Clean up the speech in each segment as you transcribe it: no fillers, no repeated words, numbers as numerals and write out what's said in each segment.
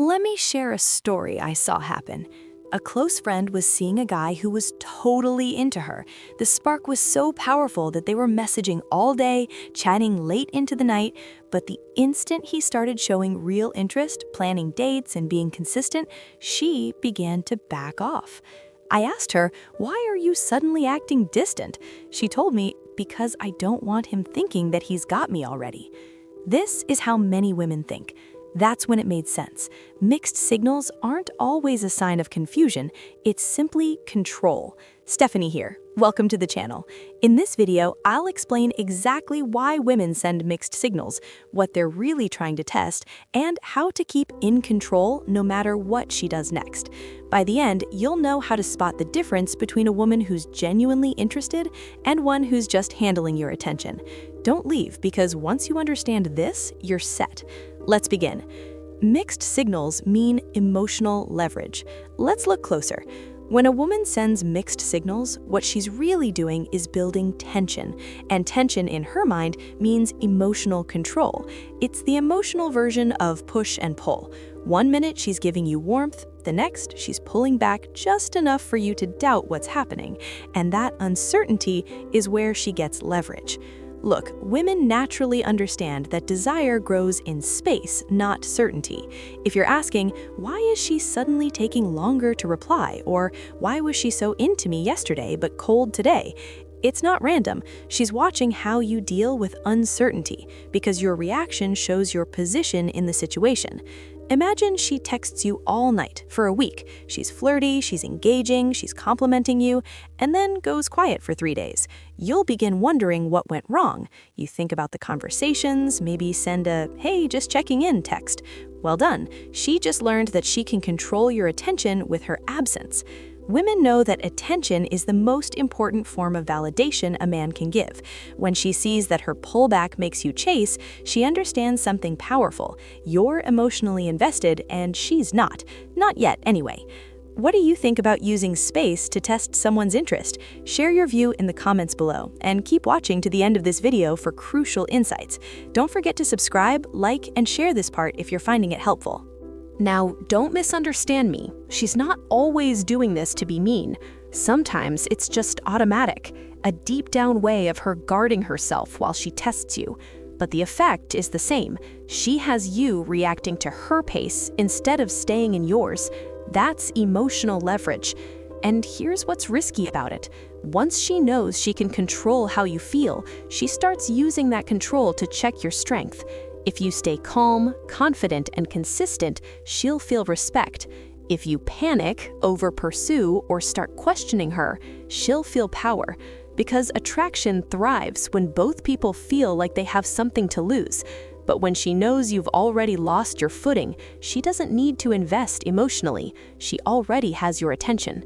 Let me share a story I saw happen. A close friend was seeing a guy who was totally into her. The spark was so powerful that they were messaging all day, chatting late into the night, but the instant he started showing real interest, planning dates, and being consistent, she began to back off. I asked her, "Why are you suddenly acting distant?" She told me, "Because I don't want him thinking that he's got me already." This is how many women think. That's when it made sense. Mixed signals aren't always a sign of confusion, it's simply control. Stephanie here. Welcome to the channel. In this video, I'll explain exactly why women send mixed signals, what they're really trying to test, and how to keep in control no matter what she does next. By the end, you'll know how to spot the difference between a woman who's genuinely interested and one who's just handling your attention. Don't leave, because once you understand this, you're set. Let's begin. Mixed signals mean emotional leverage. Let's look closer. When a woman sends mixed signals, what she's really doing is building tension, and tension in her mind means emotional control. It's the emotional version of push and pull. One minute she's giving you warmth, the next she's pulling back just enough for you to doubt what's happening, and that uncertainty is where she gets leverage. Look, women naturally understand that desire grows in space, not certainty. If you're asking, "Why is she suddenly taking longer to reply?" or "Why was she so into me yesterday but cold today?" It's not random. She's watching how you deal with uncertainty, because your reaction shows your position in the situation. Imagine she texts you all night for a week. She's flirty, she's engaging, she's complimenting you, and then goes quiet for 3 days. You'll begin wondering what went wrong. You think about the conversations, maybe send a "Hey, just checking in" text. Well done. She just learned that she can control your attention with her absence. Women know that attention is the most important form of validation a man can give. When she sees that her pullback makes you chase, she understands something powerful. You're emotionally invested and she's not. Not yet, anyway. What do you think about using space to test someone's interest? Share your view in the comments below, and keep watching to the end of this video for crucial insights. Don't forget to subscribe, like, and share this part if you're finding it helpful. Now, don't misunderstand me. She's not always doing this to be mean. Sometimes it's just automatic, a deep-down way of her guarding herself while she tests you. But the effect is the same. She has you reacting to her pace instead of staying in yours. That's emotional leverage. And here's what's risky about it. Once she knows she can control how you feel, she starts using that control to check your strength. If you stay calm, confident, and consistent, she'll feel respect. If you panic, over-pursue, or start questioning her, she'll feel power. Because attraction thrives when both people feel like they have something to lose. But when she knows you've already lost your footing, she doesn't need to invest emotionally. She already has your attention.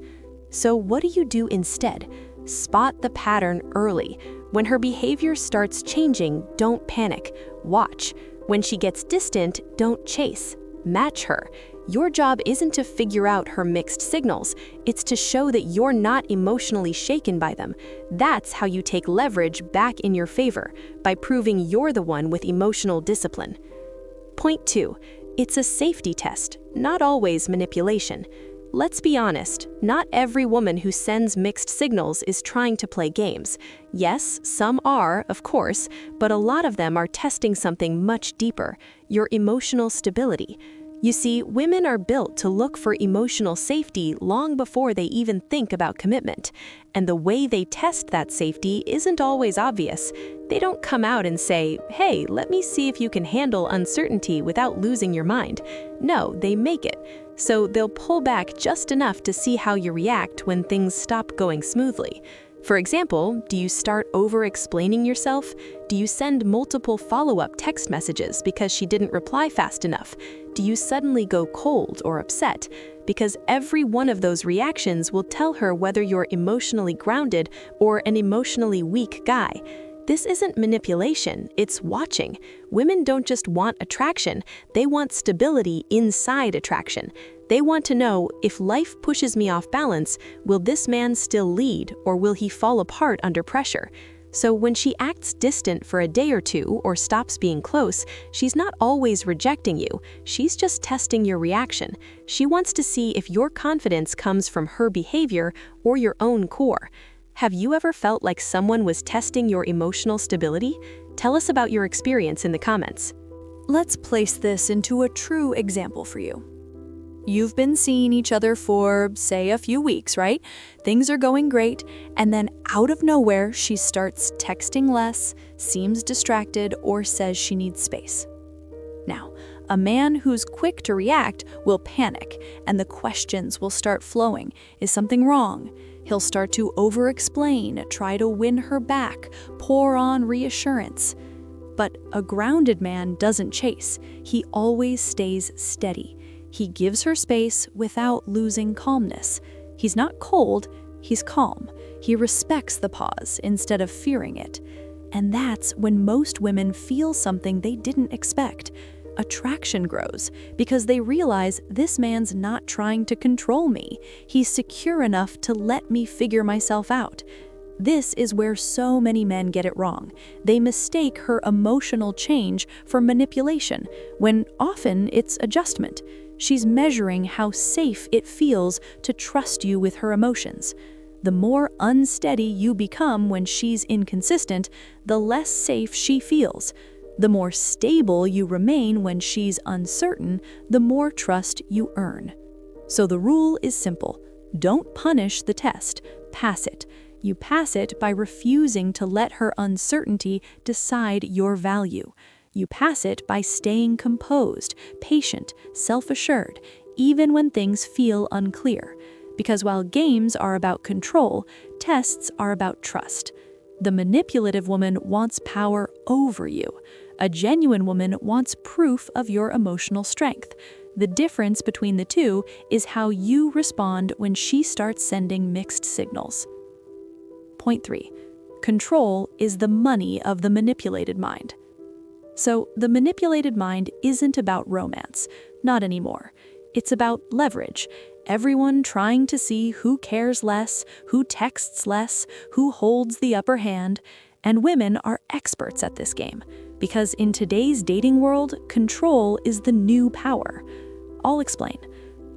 So what do you do instead? Spot the pattern early. When her behavior starts changing, don't panic. Watch. When she gets distant, don't chase. Match her. Your job isn't to figure out her mixed signals. It's to show that you're not emotionally shaken by them. That's how you take leverage back in your favor, by proving you're the one with emotional discipline. Point 2. It's a safety test, not always manipulation. Let's be honest, not every woman who sends mixed signals is trying to play games. Yes, some are, of course, but a lot of them are testing something much deeper: your emotional stability. You see, women are built to look for emotional safety long before they even think about commitment. And the way they test that safety isn't always obvious. They don't come out and say, "Hey, let me see if you can handle uncertainty without losing your mind." No, they make it. So they'll pull back just enough to see how you react when things stop going smoothly. For example, do you start over-explaining yourself? Do you send multiple follow-up text messages because she didn't reply fast enough? Do you suddenly go cold or upset? Because every one of those reactions will tell her whether you're emotionally grounded or an emotionally weak guy. This isn't manipulation, it's watching. Women don't just want attraction, they want stability inside attraction. They want to know, if life pushes me off balance, will this man still lead, or will he fall apart under pressure? So when she acts distant for a day or two or stops being close, she's not always rejecting you. She's just testing your reaction. She wants to see if your confidence comes from her behavior or your own core. Have you ever felt like someone was testing your emotional stability? Tell us about your experience in the comments. Let's place this into a true example for you. You've been seeing each other for, say, a few weeks, right? Things are going great, and then out of nowhere, she starts texting less, seems distracted, or says she needs space. Now, a man who's quick to react will panic, and the questions will start flowing. Is something wrong? He'll start to over-explain, try to win her back, pour on reassurance. But a grounded man doesn't chase. He always stays steady. He gives her space without losing calmness. He's not cold, he's calm. He respects the pause instead of fearing it. And that's when most women feel something they didn't expect. Attraction grows because they realize this man's not trying to control me. He's secure enough to let me figure myself out. This is where so many men get it wrong. They mistake her emotional change for manipulation, when often it's adjustment. She's measuring how safe it feels to trust you with her emotions. The more unsteady you become when she's inconsistent, the less safe she feels. The more stable you remain when she's uncertain, the more trust you earn. So the rule is simple. Don't punish the test, pass it. You pass it by refusing to let her uncertainty decide your value. You pass it by staying composed, patient, self-assured, even when things feel unclear. Because while games are about control, tests are about trust. The manipulative woman wants power over you. A genuine woman wants proof of your emotional strength. The difference between the two is how you respond when she starts sending mixed signals. Point 3. Control is the money of the manipulated mind. So, the manipulated mind isn't about romance, not anymore. It's about leverage. Everyone trying to see who cares less, who texts less, who holds the upper hand. And women are experts at this game, because in today's dating world, control is the new power. I'll explain.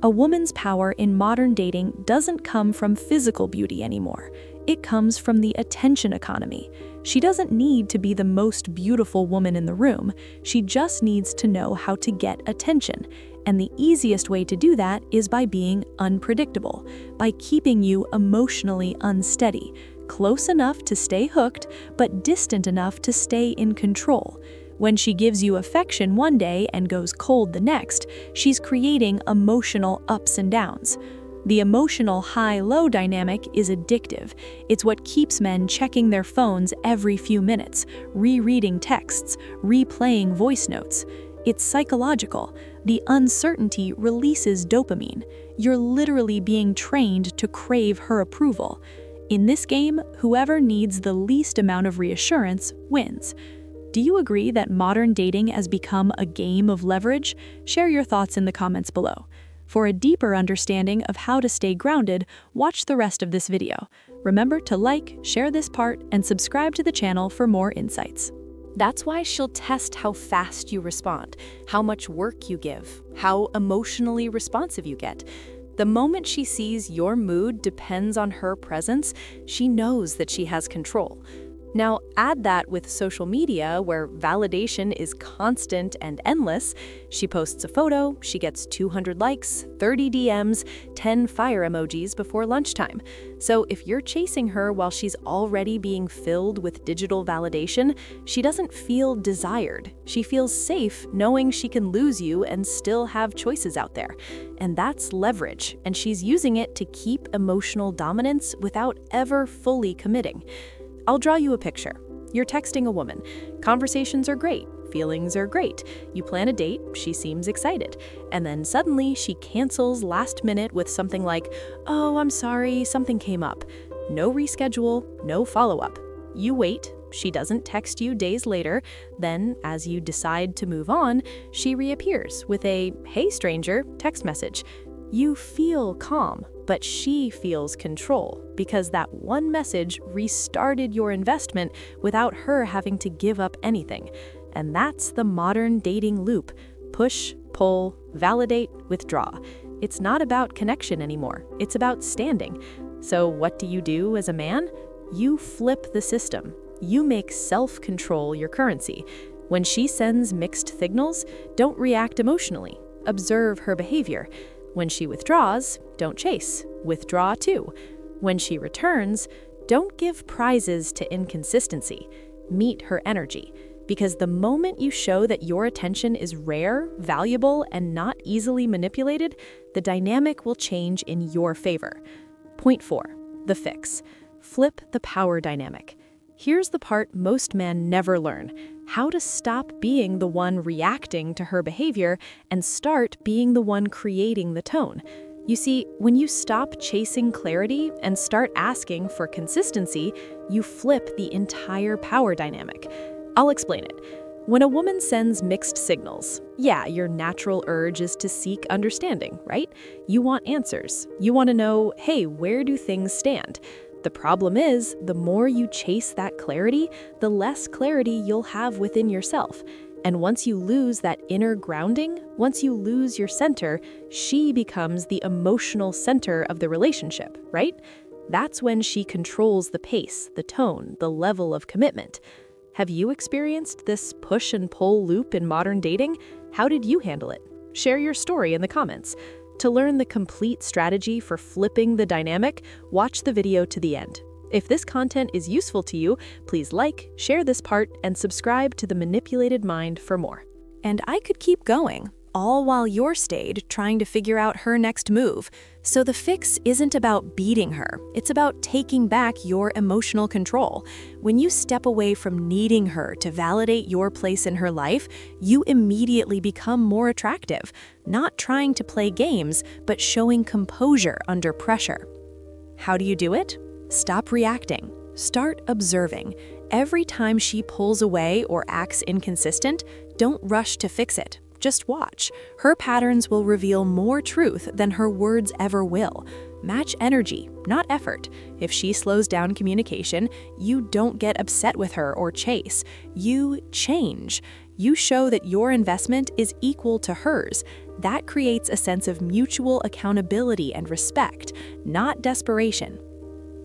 A woman's power in modern dating doesn't come from physical beauty anymore. It comes from the attention economy. She doesn't need to be the most beautiful woman in the room. She just needs to know how to get attention. And the easiest way to do that is by being unpredictable, by keeping you emotionally unsteady, close enough to stay hooked, but distant enough to stay in control. When she gives you affection one day and goes cold the next, she's creating emotional ups and downs. The emotional high-low dynamic is addictive. It's what keeps men checking their phones every few minutes, rereading texts, replaying voice notes. It's psychological. The uncertainty releases dopamine. You're literally being trained to crave her approval. In this game, whoever needs the least amount of reassurance wins. Do you agree that modern dating has become a game of leverage? Share your thoughts in the comments below. For a deeper understanding of how to stay grounded, watch the rest of this video. Remember to like, share this part, and subscribe to the channel for more insights. That's why she'll test how fast you respond, how much work you give, how emotionally responsive you get. The moment she sees your mood depends on her presence, she knows that she has control. Now, add that with social media, where validation is constant and endless. She posts a photo, she gets 200 likes, 30 DMs, 10 fire emojis before lunchtime. So if you're chasing her while she's already being filled with digital validation, she doesn't feel desired. She feels safe knowing she can lose you and still have choices out there. And that's leverage, and she's using it to keep emotional dominance without ever fully committing. I'll draw you a picture. You're texting a woman. Conversations are great. Feelings are great. You plan a date, she seems excited. And then suddenly she cancels last minute with something like, "Oh, I'm sorry, something came up." No reschedule, no follow-up. You wait, she doesn't text you days later. Then, as you decide to move on, she reappears with a "Hey stranger" text message. You feel calm, but she feels control because that one message restarted your investment without her having to give up anything. And that's the modern dating loop. Push, pull, validate, withdraw. It's not about connection anymore. It's about standing. So what do you do as a man? You flip the system. You make self-control your currency. When she sends mixed signals, don't react emotionally. Observe her behavior. When she withdraws, don't chase. Withdraw too. When she returns, don't give prizes to inconsistency. Meet her energy. Because the moment you show that your attention is rare, valuable, and not easily manipulated, the dynamic will change in your favor. Point 4, the fix. Flip the power dynamic. Here's the part most men never learn: how to stop being the one reacting to her behavior and start being the one creating the tone. You see, when you stop chasing clarity and start asking for consistency, you flip the entire power dynamic. I'll explain it. When a woman sends mixed signals, yeah, your natural urge is to seek understanding, right? You want answers. You want to know, hey, where do things stand? The problem is, the more you chase that clarity, the less clarity you'll have within yourself. And once you lose that inner grounding, once you lose your center, she becomes the emotional center of the relationship, right? That's when she controls the pace, the tone, the level of commitment. Have you experienced this push and pull loop in modern dating? How did you handle it? Share your story in the comments. To learn the complete strategy for flipping the dynamic, watch the video to the end. If this content is useful to you, please like, share this part, and subscribe to The Manipulated Mind for more. And I could keep going, all while you're stayed trying to figure out her next move. So the fix isn't about beating her, it's about taking back your emotional control. When you step away from needing her to validate your place in her life, you immediately become more attractive, not trying to play games, but showing composure under pressure. How do you do it? Stop reacting. Start observing. Every time she pulls away or acts inconsistent, don't rush to fix it. Just watch. Her patterns will reveal more truth than her words ever will. Match energy, not effort. If she slows down communication, you don't get upset with her or chase. You change. You show that your investment is equal to hers. That creates a sense of mutual accountability and respect, not desperation.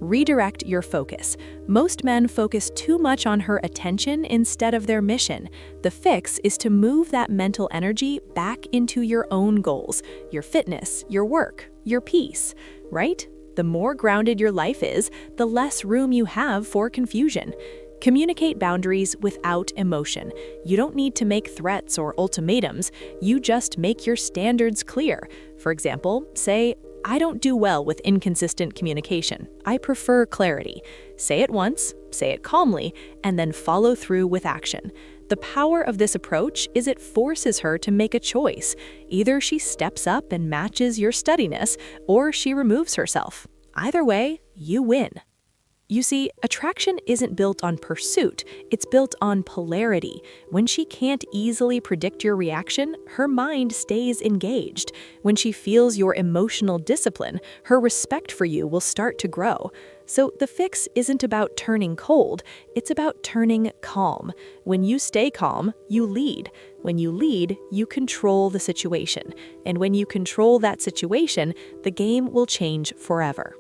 Redirect your focus. Most men focus too much on her attention instead of their mission. The fix is to move that mental energy back into your own goals, your fitness, your work, your peace, right? The more grounded your life is, the less room you have for confusion. Communicate boundaries without emotion. You don't need to make threats or ultimatums. You just make your standards clear. For example, say, I don't do well with inconsistent communication. I prefer clarity. Say it once, say it calmly, and then follow through with action. The power of this approach is it forces her to make a choice. Either she steps up and matches your steadiness, or she removes herself. Either way, you win. You see, attraction isn't built on pursuit, it's built on polarity. When she can't easily predict your reaction, her mind stays engaged. When she feels your emotional discipline, her respect for you will start to grow. So the fix isn't about turning cold, it's about turning calm. When you stay calm, you lead. When you lead, you control the situation. And when you control that situation, the game will change forever.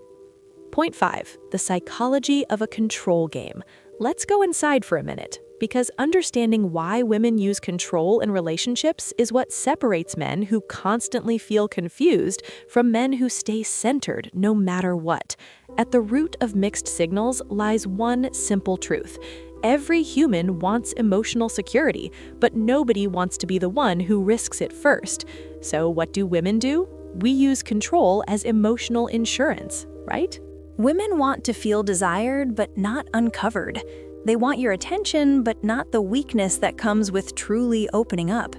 Point 5, the psychology of a control game. Let's go inside for a minute, because understanding why women use control in relationships is what separates men who constantly feel confused from men who stay centered no matter what. At the root of mixed signals lies one simple truth. Every human wants emotional security, but nobody wants to be the one who risks it first. So what do women do? We use control as emotional insurance, right? Women want to feel desired, but not uncovered. They want your attention, but not the weakness that comes with truly opening up.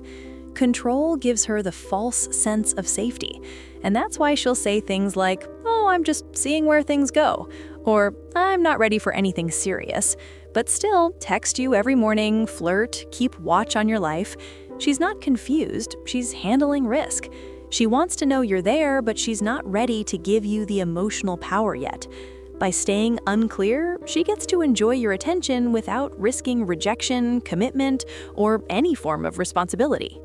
Control gives her the false sense of safety. And that's why she'll say things like, oh, I'm just seeing where things go, or I'm not ready for anything serious, but still text you every morning, flirt, keep watch on your life. She's not confused, she's handling risk. She wants to know you're there, but she's not ready to give you the emotional power yet. By staying unclear, she gets to enjoy your attention without risking rejection, commitment, or any form of responsibility.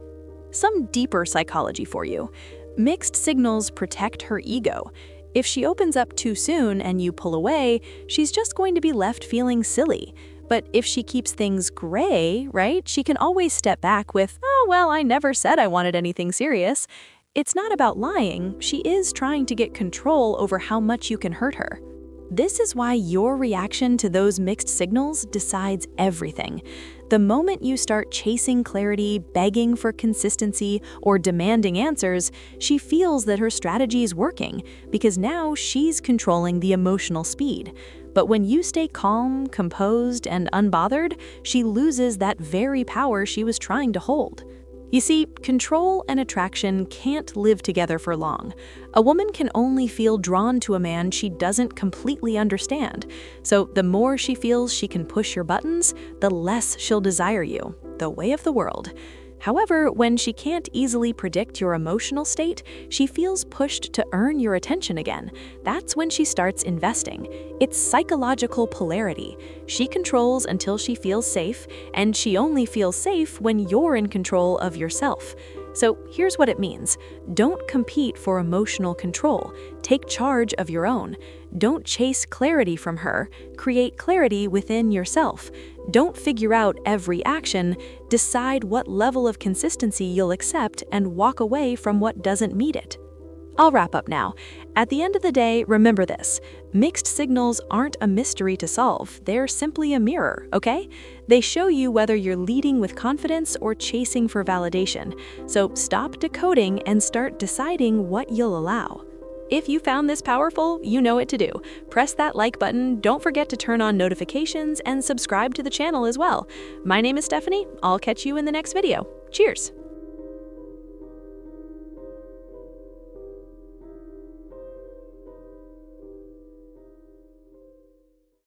Some deeper psychology for you. Mixed signals protect her ego. If she opens up too soon and you pull away, she's just going to be left feeling silly. But if she keeps things gray, right, she can always step back with, "Oh, well, I never said I wanted anything serious." It's not about lying, she is trying to get control over how much you can hurt her. This is why your reaction to those mixed signals decides everything. The moment you start chasing clarity, begging for consistency, or demanding answers, she feels that her strategy is working, because now she's controlling the emotional speed. But when you stay calm, composed, and unbothered, she loses that very power she was trying to hold. You see, control and attraction can't live together for long. A woman can only feel drawn to a man she doesn't completely understand. So the more she feels she can push your buttons, the less she'll desire you. The way of the world. However, when she can't easily predict your emotional state, she feels pushed to earn your attention again. That's when she starts investing. It's psychological polarity. She controls until she feels safe, and she only feels safe when you're in control of yourself. So here's what it means. Don't compete for emotional control. Take charge of your own. Don't chase clarity from her. Create clarity within yourself. Don't figure out every action. Decide what level of consistency you'll accept and walk away from what doesn't meet it. I'll wrap up now. At the end of the day, remember this. Mixed signals aren't a mystery to solve. They're simply a mirror, okay? They show you whether you're leading with confidence or chasing for validation. So stop decoding and start deciding what you'll allow. If you found this powerful, you know what to do. Press that like button, don't forget to turn on notifications, and subscribe to the channel as well. My name is Stephanie. I'll catch you in the next video. Cheers!